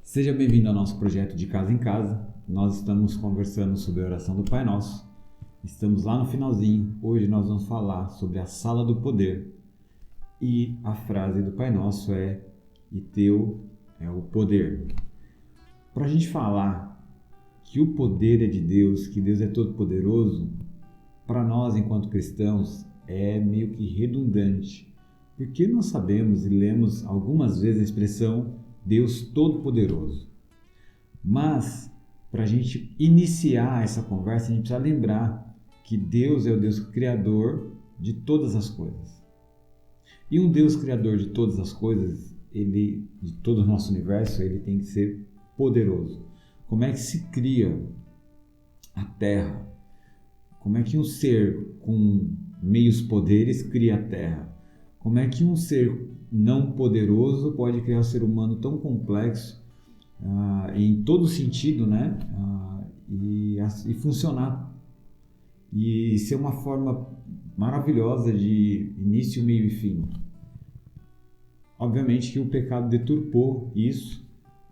Seja bem-vindo ao nosso projeto de Casa em Casa. Nós estamos conversando sobre a oração do Pai Nosso. Estamos lá no finalzinho. Hoje nós vamos falar sobre a sala do poder. E a frase do Pai Nosso é: "E teu é o poder". Para a gente falar que o poder é de Deus, que Deus é todo poderoso, para nós enquanto cristãos é meio que redundante. Porque nós sabemos e lemos algumas vezes a expressão Deus Todo-Poderoso. Mas, para a gente iniciar essa conversa, a gente precisa lembrar que Deus é o Deus Criador de todas as coisas. E um Deus Criador de todas as coisas, de todo o nosso universo, ele tem que ser poderoso. Como é que se cria a Terra? Como é que um ser com meios poderes cria a Terra? Como é que um ser não poderoso pode criar um ser humano tão complexo em todo sentido, né? E funcionar e ser uma forma maravilhosa de início, meio e fim? Obviamente que o pecado deturpou isso,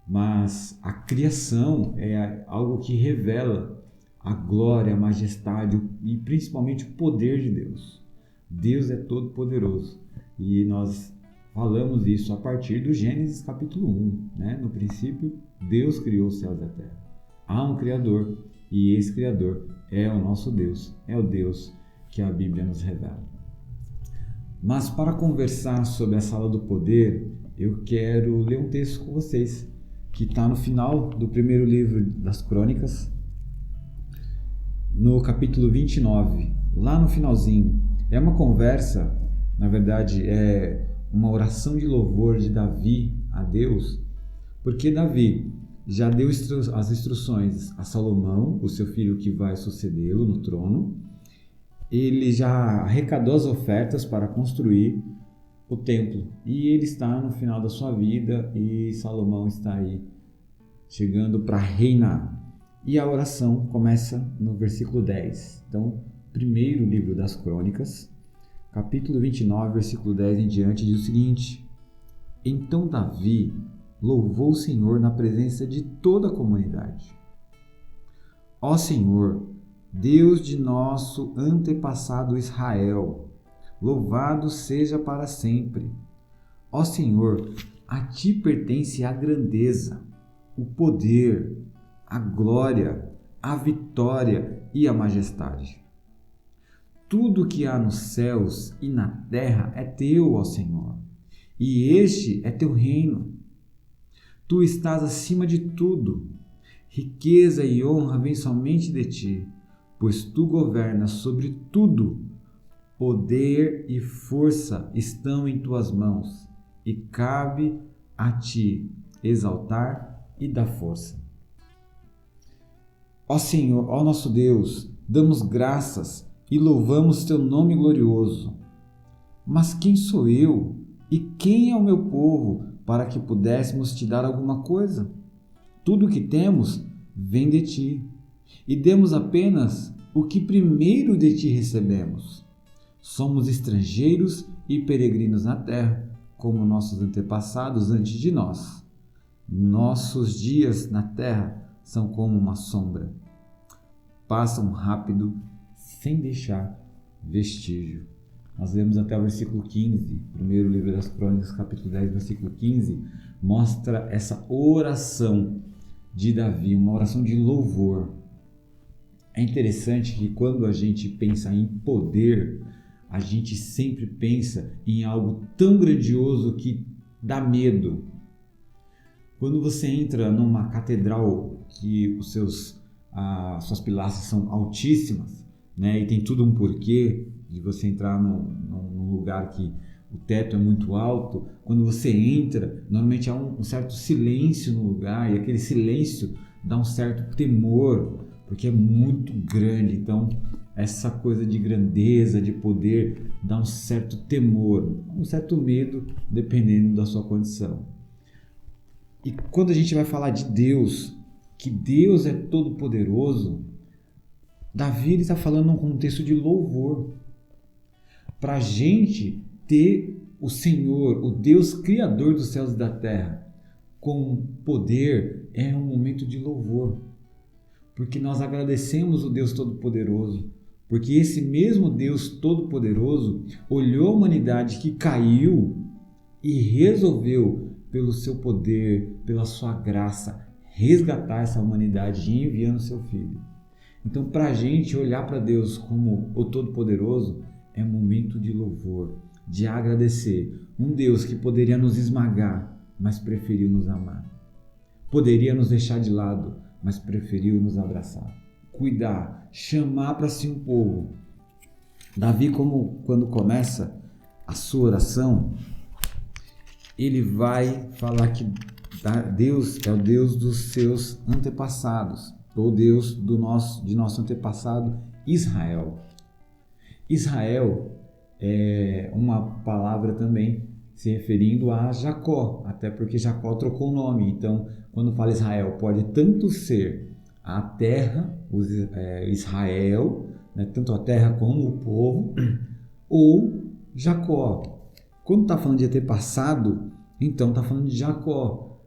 mas a criação é algo que revela a glória, a majestade e principalmente o poder de Deus. Deus é todo poderoso e nós falamos isso a partir do Gênesis capítulo 1, né? No princípio, Deus criou os céus e a terra. Há um Criador e esse Criador é o nosso Deus, é o Deus que a Bíblia nos revela. Mas para conversar sobre a sala do poder, eu quero ler um texto com vocês, que está no final do primeiro livro das Crônicas, no capítulo 29, lá no finalzinho. É uma conversa, na verdade é uma oração de louvor de Davi a Deus, porque Davi já deu as instruções a Salomão, o seu filho que vai sucedê-lo no trono. Ele já arrecadou as ofertas para construir o templo e ele está no final da sua vida e Salomão está aí chegando para reinar. E a oração começa no versículo 10. Então, primeiro livro das Crônicas, capítulo 29, versículo 10 em diante, diz o seguinte: Então Davi louvou o Senhor na presença de toda a comunidade. Ó Senhor, Deus de nosso antepassado Israel, louvado seja para sempre. Ó Senhor, a ti pertence a grandeza, o poder, a glória, a vitória e a majestade. Tudo que há nos céus e na terra é teu, ó Senhor, e este é teu reino. Tu estás acima de tudo. Riqueza e honra vêm somente de ti, pois tu governas sobre tudo. Poder e força estão em tuas mãos, e cabe a ti exaltar e dar força. Ó Senhor, ó nosso Deus, damos graças e louvamos teu nome glorioso. Mas quem sou eu e quem é o meu povo para que pudéssemos te dar alguma coisa? Tudo o que temos vem de ti, e demos apenas o que primeiro de ti recebemos. Somos estrangeiros e peregrinos na terra, como nossos antepassados antes de nós. Nossos dias na terra são como uma sombra. Passam rápido, sem deixar vestígio. Nós lemos até o versículo 15, primeiro livro das Crônicas, capítulo 10, versículo 15, mostra essa oração de Davi, uma oração de louvor. É interessante que quando a gente pensa em poder, a gente sempre pensa em algo tão grandioso que dá medo. Quando você entra numa catedral que suas pilastras são altíssimas, né, e tem tudo um porquê de você entrar num lugar que o teto é muito alto, quando você entra, normalmente há um certo silêncio no lugar, e aquele silêncio dá um certo temor, porque é muito grande. Então, essa coisa de grandeza, de poder, dá um certo temor, um certo medo, dependendo da sua condição. E quando a gente vai falar de Deus, que Deus é todo poderoso, Davi está falando num contexto de louvor. Para a gente ter o Senhor, o Deus Criador dos céus e da terra, com poder é um momento de louvor, porque nós agradecemos o Deus Todo-Poderoso, porque esse mesmo Deus Todo-Poderoso olhou a humanidade que caiu e resolveu, pelo seu poder, pela sua graça, resgatar essa humanidade enviando seu Filho. Então, para a gente olhar para Deus como o Todo-Poderoso é um momento de louvor, de agradecer. Um Deus que poderia nos esmagar, mas preferiu nos amar. Poderia nos deixar de lado, mas preferiu nos abraçar. Cuidar, chamar para si um povo. Davi, quando começa a sua oração, ele vai falar que Deus é o Deus dos seus antepassados, ou Deus de nosso antepassado Israel. Israel é uma palavra também se referindo a Jacó, até porque Jacó trocou o nome. Então, quando fala Israel, pode tanto ser a terra, Israel, né, tanto a terra como o povo, ou Jacó. Quando está falando de antepassado, então está falando de Jacó.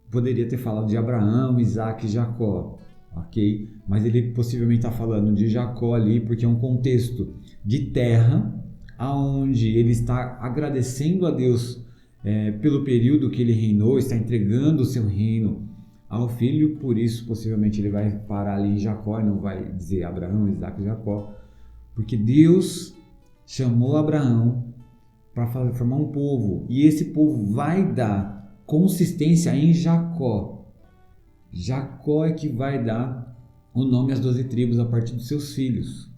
Poderia ter falado de Abraão, Isaac e Jacó, ok? Mas ele possivelmente está falando de Jacó ali, porque é um contexto de terra, aonde ele está agradecendo a Deus pelo período que ele reinou, está entregando o seu reino ao filho, por isso possivelmente ele vai parar ali em Jacó e não vai dizer Abraão, Isaac e Jacó, porque Deus chamou Abraão para formar um povo, e esse povo vai dar consistência em Jacó. Jacó é que vai dar o nome às 12 tribos a partir dos seus filhos.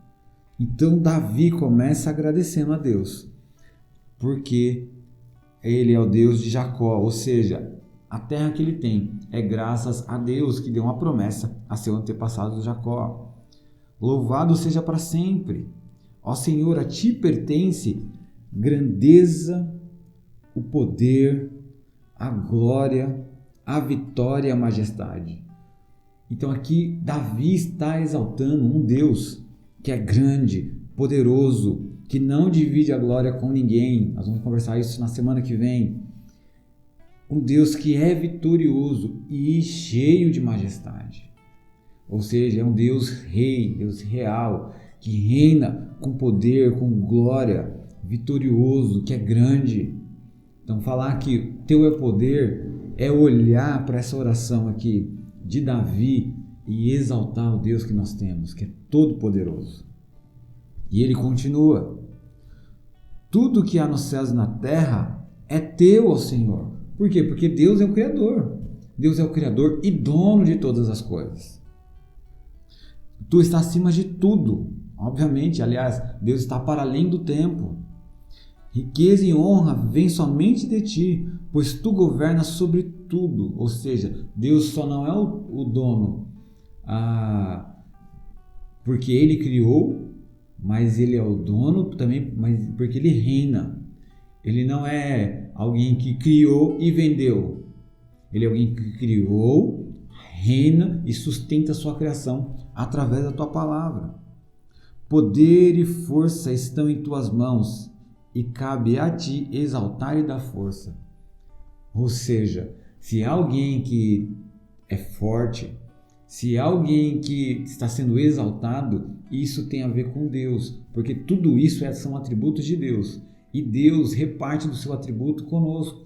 Então Davi começa agradecendo a Deus, porque ele é o Deus de Jacó, ou seja, a terra que ele tem é graças a Deus que deu uma promessa a seu antepassado Jacó. Louvado seja para sempre. Ó Senhor, a ti pertence grandeza, o poder, a glória, a vitória e a majestade. Então aqui Davi está exaltando um Deus que é grande, poderoso, que não divide a glória com ninguém. Nós vamos conversar isso na semana que vem. Um Deus que é vitorioso e cheio de majestade. Ou seja, é um Deus rei, Deus real, que reina com poder, com glória, vitorioso, que é grande. Então falar que teu é poder é olhar para essa oração aqui de Davi e exaltar o Deus que nós temos, que é todo poderoso. E ele continua: tudo que há nos céus e na terra é teu, ó Senhor. Por quê? Porque Deus é o Criador. Deus é o Criador e dono de todas as coisas. Tu está acima de tudo. Obviamente, aliás, Deus está para além do tempo. Riqueza e honra vêm somente de ti, pois tu governas sobre tudo. Ou seja, Deus só não é o dono porque ele criou, mas ele é o dono também, mas porque ele reina. Ele não é alguém que criou e vendeu. Ele é alguém que criou, reina e sustenta a sua criação através da tua palavra. Poder e força estão em tuas mãos, e cabe a ti exaltar e dar força. Ou seja, se há alguém que é forte, se há alguém que está sendo exaltado, isso tem a ver com Deus, porque tudo isso são atributos de Deus, e Deus reparte do seu atributo conosco.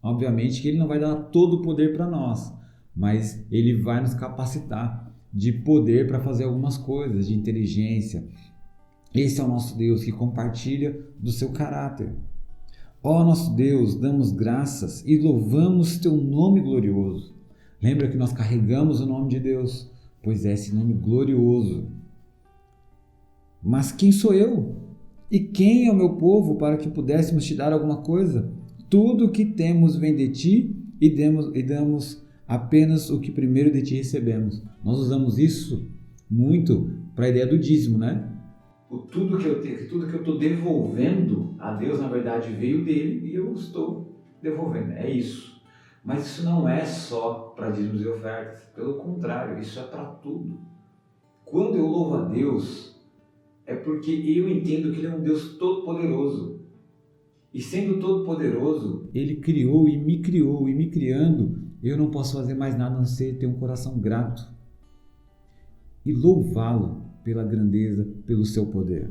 Obviamente que ele não vai dar todo o poder para nós, mas ele vai nos capacitar de poder para fazer algumas coisas, de inteligência. Esse é o nosso Deus que compartilha do seu caráter. Ó nosso Deus, damos graças e louvamos teu nome glorioso. Lembra que nós carregamos o nome de Deus, pois é esse nome glorioso. Mas quem sou eu? E quem é o meu povo para que pudéssemos te dar alguma coisa? Tudo o que temos vem de ti e damos apenas o que primeiro de ti recebemos. Nós usamos isso muito para a ideia do dízimo, né? Tudo que eu estou devolvendo a Deus, na verdade, veio dele e eu estou devolvendo. É isso. Mas isso não é só para dízimos e ofertas. Pelo contrário, isso é para tudo. Quando eu louvo a Deus, é porque eu entendo que Ele é um Deus todo-poderoso. E sendo todo-poderoso, Ele criou e me criando, eu não posso fazer mais nada a não ser ter um coração grato e louvá-lo pela grandeza, pelo seu poder.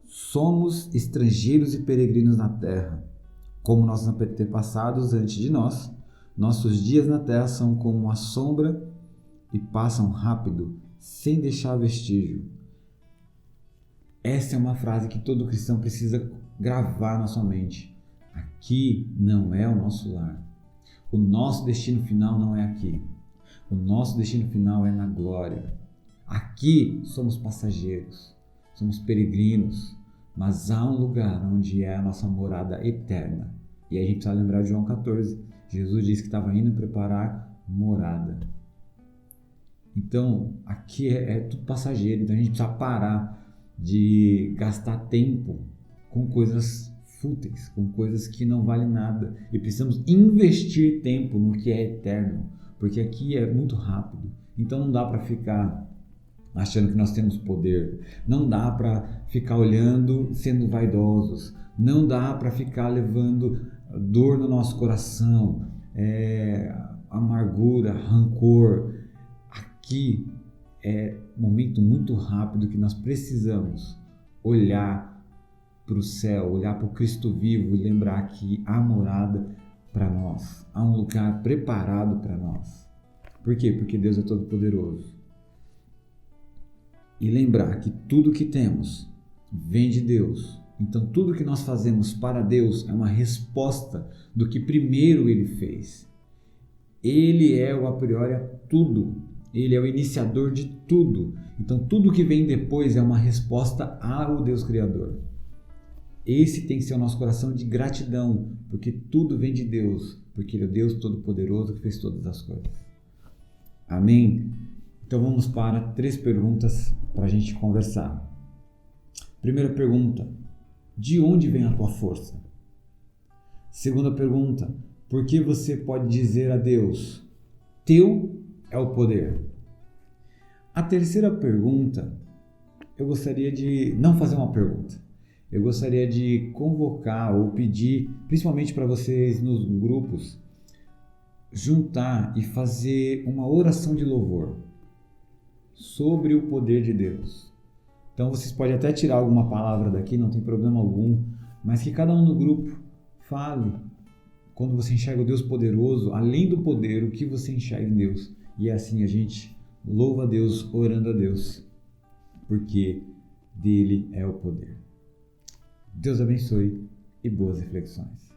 Somos estrangeiros e peregrinos na terra, como nossos antepassados antes de nós. Nossos dias na terra são como uma sombra e passam rápido, sem deixar vestígio. Essa é uma frase que todo cristão precisa gravar na sua mente. Aqui não é o nosso lar. O nosso destino final não é aqui. O nosso destino final é na glória. Aqui somos passageiros, somos peregrinos, mas há um lugar onde é a nossa morada eterna. E aí a gente precisa lembrar de João 14. Jesus disse que estava indo preparar morada. Então, aqui é tudo passageiro. Então a gente precisa parar de gastar tempo com coisas fúteis, com coisas que não valem nada. E precisamos investir tempo no que é eterno, porque aqui é muito rápido. Então não dá para ficar achando que nós temos poder. Não dá para ficar olhando sendo vaidosos. Não dá para ficar levando dor no nosso coração, amargura, rancor. Aqui é um momento muito rápido que nós precisamos olhar para o céu, olhar para o Cristo vivo e lembrar que há morada para nós, há um lugar preparado para nós. Por quê? Porque Deus é todo poderoso. E lembrar que tudo que temos vem de Deus. Então tudo que nós fazemos para Deus é uma resposta do que primeiro Ele fez. Ele é o a priori a tudo. Ele é o iniciador de tudo. Então tudo que vem depois é uma resposta ao Deus Criador. Esse tem que ser o nosso coração de gratidão, porque tudo vem de Deus, porque Ele é o Deus Todo-Poderoso que fez todas as coisas. Amém? Então vamos para 3 perguntas para a gente conversar. Primeira pergunta: de onde vem a tua força? Segunda pergunta: por que você pode dizer a Deus, teu é o poder? A terceira pergunta, eu gostaria de não fazer uma pergunta. Eu gostaria de convocar ou pedir, principalmente para vocês nos grupos, juntar e fazer uma oração de louvor sobre o poder de Deus. Então vocês podem até tirar alguma palavra daqui, não tem problema algum, mas que cada um no grupo fale, quando você enxerga o Deus poderoso, além do poder, o que você enxerga em Deus. E assim a gente louva a Deus, orando a Deus, porque dele é o poder. Deus abençoe e boas reflexões.